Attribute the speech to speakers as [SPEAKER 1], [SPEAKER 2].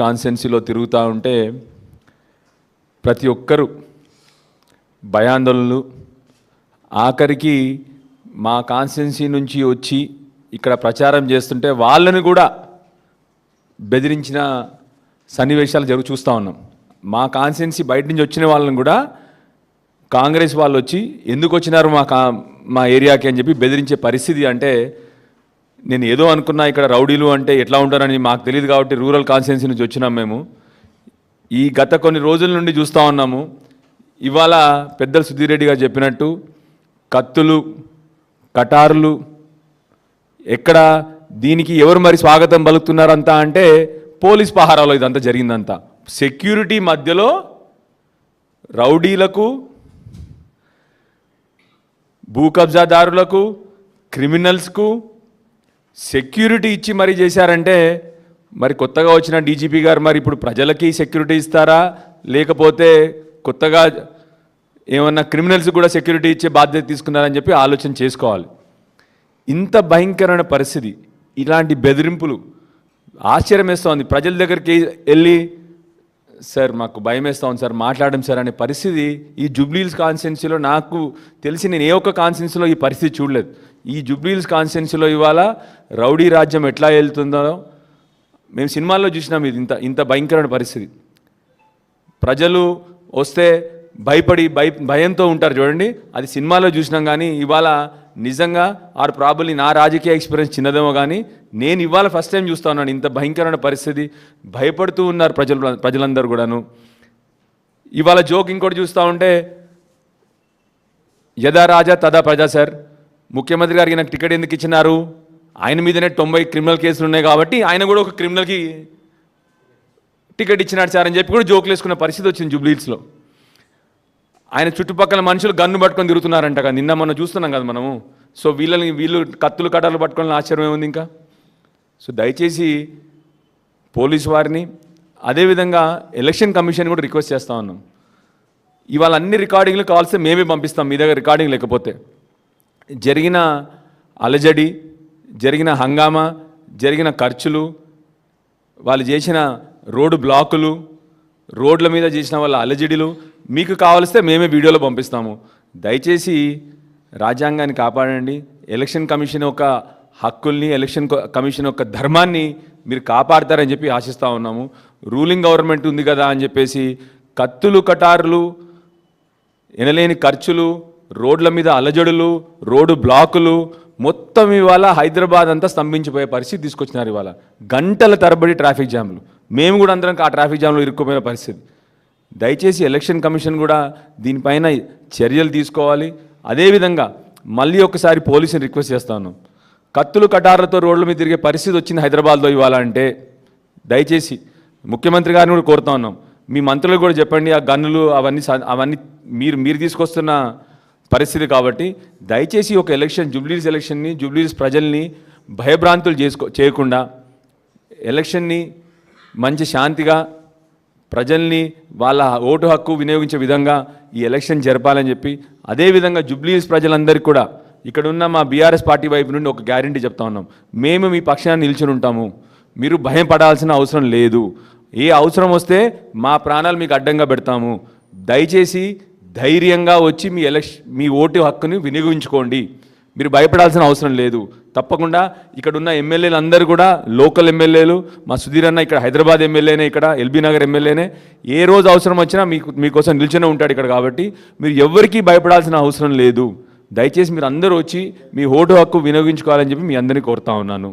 [SPEAKER 1] కాన్స్టెన్సీలో తిరుగుతూ ఉంటే ప్రతి ఒక్కరు భయాందోళనలు, ఆఖరికి మా కాన్స్టెన్సీ నుంచి వచ్చి ఇక్కడ ప్రచారం చేస్తుంటే వాళ్ళని కూడా బెదిరించిన సన్నివేశాలు చూస్తూ ఉన్నాం. మా కాన్స్టెన్సీ బయట నుంచి వచ్చిన వాళ్ళని కూడా కాంగ్రెస్ వాళ్ళు వచ్చి ఎందుకు వచ్చినారు మా ఏరియాకి అని చెప్పి బెదిరించే పరిస్థితి. అంటే నేను ఏదో అనుకున్నా, ఇక్కడ రౌడీలు అంటే ఎట్లా ఉంటారని మాకు తెలియదు కాబట్టి రూరల్ కాన్స్టిట్యున్సీ నుంచి వచ్చినాం మేము. ఈ గత కొన్ని రోజుల నుండి చూస్తూ ఉన్నాము. ఇవాళ పెద్దలు సుధీర్ రెడ్డి గారు చెప్పినట్టు కత్తులు, కటారులు, ఎక్కడ దీనికి ఎవరు మరి స్వాగతం పలుకుతున్నారంతా అంటే పోలీస్ పహారాలో ఇదంతా జరిగిందంతా. సెక్యూరిటీ మధ్యలో రౌడీలకు, భూ కబ్జాదారులకు, క్రిమినల్స్కు సెక్యూరిటీ ఇచ్చి మరీ చేశారంటే మరి కొత్తగా వచ్చిన డీజీపీ గారు మరి ఇప్పుడు ప్రజలకి సెక్యూరిటీ ఇస్తారా, లేకపోతే కొత్తగా ఏమన్నా క్రిమినల్స్ కూడా సెక్యూరిటీ ఇచ్చే బాధ్యత తీసుకున్నారని చెప్పి ఆలోచన చేసుకోవాలి. ఇంత భయంకరమైన పరిస్థితి, ఇలాంటి బెదిరింపులు ఆశ్చర్యం వేస్తోంది. ప్రజల దగ్గరికి వెళ్ళి సార్ మాకు భయం వేస్తూ ఉంది సార్, మాట్లాడడం సార్ అనే పరిస్థితి ఈ జూబ్లీహిల్స్ కాన్స్టిట్యున్సీలో నాకు తెలిసి నేను ఏ ఒక్క కాన్స్టిట్యున్సీలో ఈ పరిస్థితి చూడలేదు. ఈ జూబ్లీహిల్స్ కాన్స్టిట్యున్సీలో ఇవాళ రౌడీ రాజ్యం ఎట్లా వెళ్తుందో మేము సినిమాల్లో చూసినాం. ఇది ఇంత భయంకరమైన పరిస్థితి. ప్రజలు వస్తే భయపడి భయంతో ఉంటారు చూడండి, అది సినిమాలో చూసినాం. కానీ ఇవాళ నిజంగా ఆర్ ప్రాబబ్లీ నా రాజకీయ ఎక్స్పీరియన్స్ చిన్నదేమో కానీ నేను ఇవాళ ఫస్ట్ టైం చూస్తూ ఉన్నాను ఇంత భయంకరమైన పరిస్థితి. భయపడుతూ ఉన్నారు ప్రజలందరూ కూడాను. ఇవాళ జోక్ ఇంకోటి చూస్తూ ఉంటే యదా రాజా తదా ప్రజా సార్, ముఖ్యమంత్రి గారికి నాకు టికెట్ ఎందుకు ఇచ్చినారు, ఆయన మీదనే 90 క్రిమినల్ కేసులు ఉన్నాయి కాబట్టి ఆయన కూడా ఒక క్రిమినల్కి టికెట్ ఇచ్చినాడు సార్ అని చెప్పి కూడా జోకులు వేసుకున్న పరిస్థితి వచ్చింది జూబ్లీహిల్స్లో. ఆయన చుట్టుపక్కల మనుషులు గన్ను పట్టుకొని తిరుగుతున్నారంట కదా, నిన్న మనం చూస్తున్నాం కదా మనము. సో వీళ్ళు కత్తులు కటార్లు పట్టుకోవాలని ఆశ్చర్యం ఏముంది ఇంకా. సో దయచేసి పోలీసు వారిని, అదేవిధంగా ఎలక్షన్ కమిషన్ కూడా రిక్వెస్ట్ చేస్తూ ఉన్నాం. ఇవాళ అన్ని రికార్డింగ్లు కావాల్సి మేమే పంపిస్తాం, మీ దగ్గర రికార్డింగ్ లేకపోతే. జరిగిన అలజడి, జరిగిన హంగామా, జరిగిన ఖర్చులు, వాళ్ళు చేసిన రోడ్డు బ్లాకులు, రోడ్ల మీద చేసిన వాళ్ళ అలజడిలు మీకు కావలిస్తే మేమే వీడియోలో పంపిస్తాము. దయచేసి రాజ్యాంగాన్ని కాపాడండి. ఎలక్షన్ కమిషన్ యొక్క హక్కుల్ని, ఎలక్షన్ కమిషన్ యొక్క ధర్మాన్ని మీరు కాపాడతారని చెప్పి ఆశిస్తూ ఉన్నాము. రూలింగ్ గవర్నమెంట్ ఉంది కదా అని చెప్పేసి కత్తులు, కటారులు, ఎనలేని ఖర్చులు, రోడ్ల మీద అలజడులు, రోడ్డు బ్లాకులు, మొత్తం ఇవాళ హైదరాబాద్ అంతా స్తంభించిపోయే పరిస్థితి తీసుకొచ్చినారు. ఇవాళ గంటల తరబడి ట్రాఫిక్ జామ్లు, మేము కూడా అందరం ఆ ట్రాఫిక్ జామ్లో ఇరుక్కుపోయిన పరిస్థితి. దయచేసి ఎలక్షన్ కమిషన్ కూడా దీనిపైన చర్యలు తీసుకోవాలి. అదేవిధంగా మళ్ళీ ఒకసారి పోలీసుని రిక్వెస్ట్ చేస్తా ఉన్నాం. కత్తులు, కటార్లతో రోడ్ల మీద తిరిగే పరిస్థితి వచ్చింది హైదరాబాద్లో ఇవాళ అంటే దయచేసి ముఖ్యమంత్రి గారిని కూడా కోరుతా ఉన్నాం, మీ మంత్రులు కూడా చెప్పండి. ఆ గన్నులు అవన్నీ మీరు తీసుకొస్తున్న పరిస్థితి కాబట్టి దయచేసి ఒక జూబ్లీహిల్స్ ఎలక్షన్ని, జూబ్లీహిల్స్ ప్రజల్ని భయభ్రాంతులు చేయకుండా ఎలక్షన్ని మంచి శాంతిగా ప్రజల్ని వాళ్ళ ఓటు హక్కు వినియోగించే విధంగా ఈ ఎలక్షన్ జరపాలని చెప్పి, అదేవిధంగా జూబ్లీహిల్స్ ప్రజలందరికీ కూడా ఇక్కడున్న మా బీఆర్ఎస్ పార్టీ వైపు నుండి ఒక గ్యారంటీ చెప్తా ఉన్నాం. మేము మీ పక్షాన్ని నిల్చుని ఉంటాము, మీరు భయం పడాల్సిన అవసరం లేదు. ఏ అవసరం వస్తే మా ప్రాణాలు మీకు అడ్డంగా పెడతాము. దయచేసి ధైర్యంగా వచ్చి మీ ఓటు హక్కుని వినియోగించుకోండి, మీరు భయపడాల్సిన అవసరం లేదు. తప్పకుండా ఇక్కడ ఉన్న ఎమ్మెల్యేలు అందరూ కూడా లోకల్ ఎమ్మెల్యేలు, మా సుధీర్ అన్న ఇక్కడ హైదరాబాద్ ఎమ్మెల్యేనే, ఇక్కడ ఎల్బీ నగర్ ఎమ్మెల్యేనే, ఏ రోజు అవసరం వచ్చినా మీకోసం నిల్చునే ఉంటాడు ఇక్కడ. కాబట్టి మీరు ఎవరికీ భయపడాల్సిన అవసరం లేదు. దయచేసి మీరు అందరూ వచ్చి మీ ఓటు హక్కు వినియోగించుకోవాలని చెప్పి మీ అందరినీ కోరుతా ఉన్నాను.